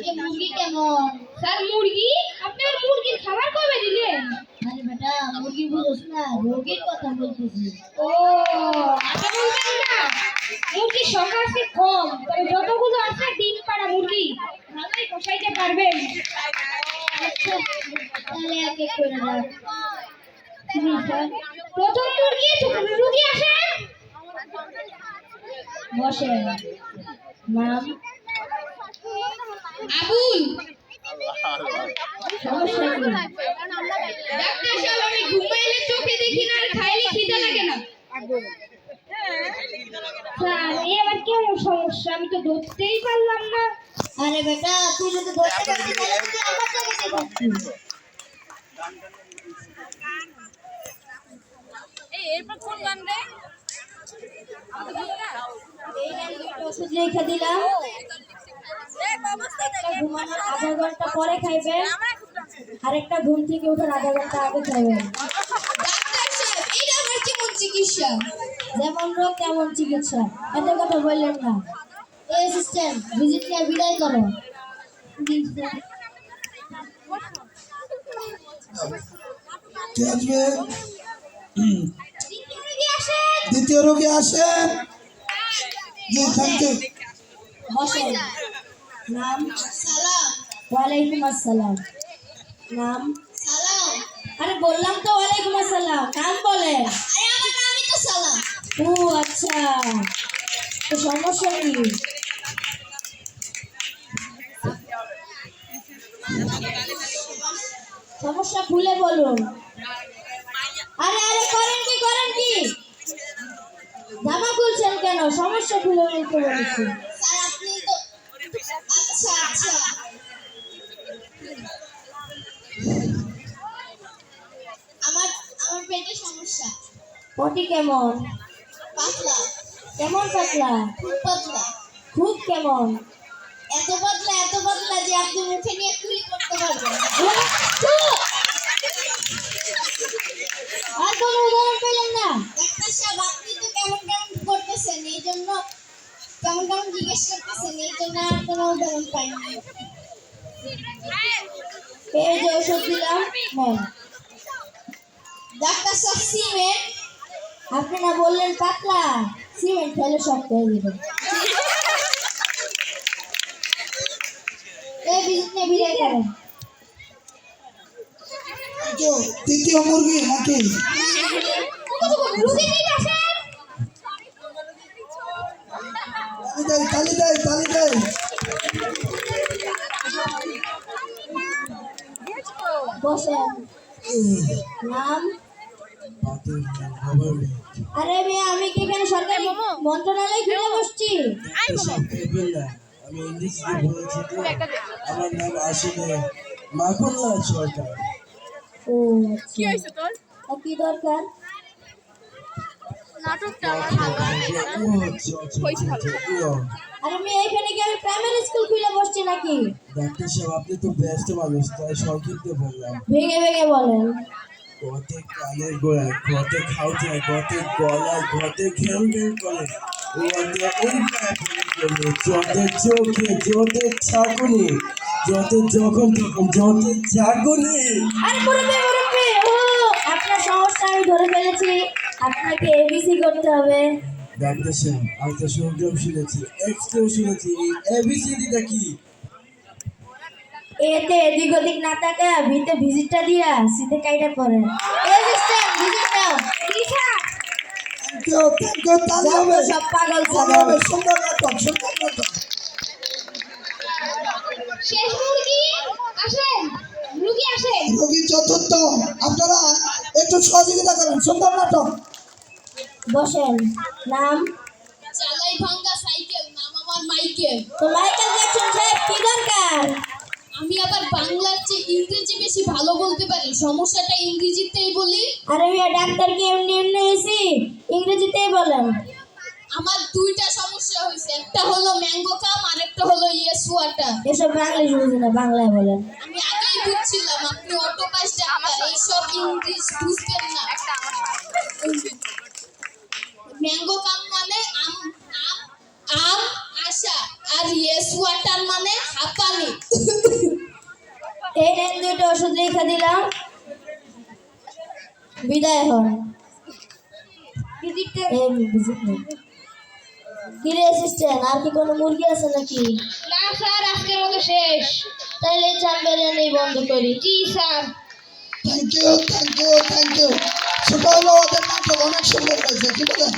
আজকে মুরগি কেমন? স্যার মুরগি? আপনার মুরগির খাবার কবে দিলেন? আরে বেটা মুরগি বুঝোস না, রোগীর কথা বলতেছি। ও আচ্ছা, বলবেন না মুরগির সংখ্যা আজকে কম, তবে যতগুলো আছে ডিম পাড়া মুরগি ভালোই কষাইতে পারবেন। আচ্ছা তাহলে এক এক করে দাও। জি স্যার। প্রথম রুগী আসেন। বসেন। নাম? আবুল। সমস্যা কি? ডাক্তার সাহেব, আমি ঘুমাইলে চোখে দেখি না আর খাইলে খিদে লাগে না। স্যার এই আবার কেমন সমস্যা, আমি তো ধরতেই পারলাম না। আরে বেটা তুই যদি ধরতে পারতি তাহলে তুই আমার জায়গাতে বসতিস। এরপর কোন গান রে? এই একটা ওষুধ লিখে দিলাম, একটা ঘুমানোর আধা ঘন্টা পরে খাইবেন, আরেকটা ঘুম থেকে ওঠার আধা ঘন্টা আগে খাইবেন। ডাক্তার সাহেব, এটা আমার কেমন চিকিৎসা? যেমন রোগ তেমন চিকিৎসা, এত কথা বললেন না। এই অ্যাসিস্ট্যান্ট ভিজিট নিয়ে বিদায় করো। কে আসবে? দ্বিতীয় রোগী আসেন। জি থ্যাংক ইউ। বসেন। নাম? সালাম। ওয়ালাইকুম আসসালাম। নাম? সালাম। আরে বললাম তো ওয়ালাইকুম আসসালাম, নাম বলেন। আরে আমার নামই তো সালাম। ও আচ্ছা, তো সমস্যা কি? সমস্যা খুলে বলুন। আরে আরে করেন কি জামা খুলছেন কেন? সমস্যা খুলে বলতে বলেছি। স্যার আপনি তো আচ্ছা আচ্ছা। আমার আমার পেটে সমস্যা। পটি কেমন? পাতলা। কেমন পাতলা? খুব পাতলা। খুব কেমন? এত পাতলা যে আপনি মুখে নিয়ে কুলি করতে পারবেন। আর কোনো উদাহরণ পেলেন না? ডাক্তার সাহেব, আপনি তো কেমন কেমন করতেছেন, এই জন্য কেমন কেমন জিজ্ঞেস করতেছেন, এই জন্য আর কোনো উদাহরণ পাইনি। এই যে ওষুধ দিলাম, নেন। ডাক্তার সাহেব সিমেন্ট? আপনি না বললেন পাতলা, সিমেন্ট খেলে শক্ত হয়ে যাবে। এই ভিজিট নিয়ে বিদায় করেন। তৃতীয় মুরগি নাকি? তালি দেয়। বসেন। নাম? আরে মেয়ে, আমি কি এখানে সরকারি মন্ত্রণালয় খুলে বসছি? আমি ইংরেজিতে বলেছি তো, আমার নাম আসলে মাখনলাল সরকার। ও কি হয়েছে তোর? কি দরকার? নাটকটা আমার ভালো লাগে না। আরে মেয়ে, এখানে কি আমি প্রাইমারি স্কুল খুলে বসছি নাকি? ডাক্তার সাহেব, আপনি তো ব্যস্ত মানুষ, তাই সংক্ষিপ্তে বললাম। ভেঙে বলেন। গতে কানের গোড়ায়, গতে খাউচায়, গতে গলায়, গতে ঘেউ ঘেউ করে, গতে এই পায়ে পড়ে, যতে চোখে, যতে ছাগুনি, যতে যখন তখন, যতে জাগুনি। আরে মুরব্বি, ও আপনার সমস্যা আমি ধরে ফেলেছি, আপনাকে এবিসি করতে হবে। ডাক্তার সাহেব, আমি তো সংগ্রাম শুনেছি, এক্সট্রেও শুনেছি, এই এবিসিডিটা কি? এতে এদিক ওদিক না তাকা ভিতে ভিজিটটা দিয়া সিধে কাইটা পড়েন। এই সিস্টেম ভিজিট নাও। সব পাগল ছাগল। সুন্দর নাটক। শেষ মুরগি আসেন, রুগী আসেন। রোগী চতুর্থ, আপনারা একটু সহযোগিতা করেন। সুন্দর নাটক। বসেন। নাম? চালাই ভাঙ্গা সাইকেল, নাম আমার মাইকেল। তো মাইকেল জ্যাকসন সাহেব, কি দরকার? আমি আবার বাংলার চেয়ে ইংরেজি বেশি ভালো বলতে পারি, সমস্যাটা ইংরেজিতেই বলি। আরে মিয়া, ডাক্তার কি এমনি হয়েছি? ইংরেজিতেই বলেন। আমার দুইটা সমস্যা হয়েছে, একটা হলো ম্যাঙ্গো কাম আর একটা হলো ইয়েস ওয়াটার। এসব বাংলিশ বুঝি না, বাংলায় বলেন। আমি আগেই বুঝছিলাম আপনি অটো পাস ডাক্তার, এইসব ইংলিশ বুঝবেন না। ম্যাঙ্গো কাম মানে আম আম আম আশা, আর ইয়েস ওয়াটার মানে হাঁপানি। দুইটা ওষুধ লিখে দিলাম, বিদায় হন। কি রে অ্যাসিস্ট্যান্ট, আর কি কোনো মুরগি আছে নাকি? না স্যার, আজকের মতো শেষ। তাহলে চাল বিরিয়ানি বন্ধ করি। জি sir. Thank you, thank you, thank you. ছোট হলো ওদের নাটক অনেক সুন্দর হয়েছে, ঠিক আছে?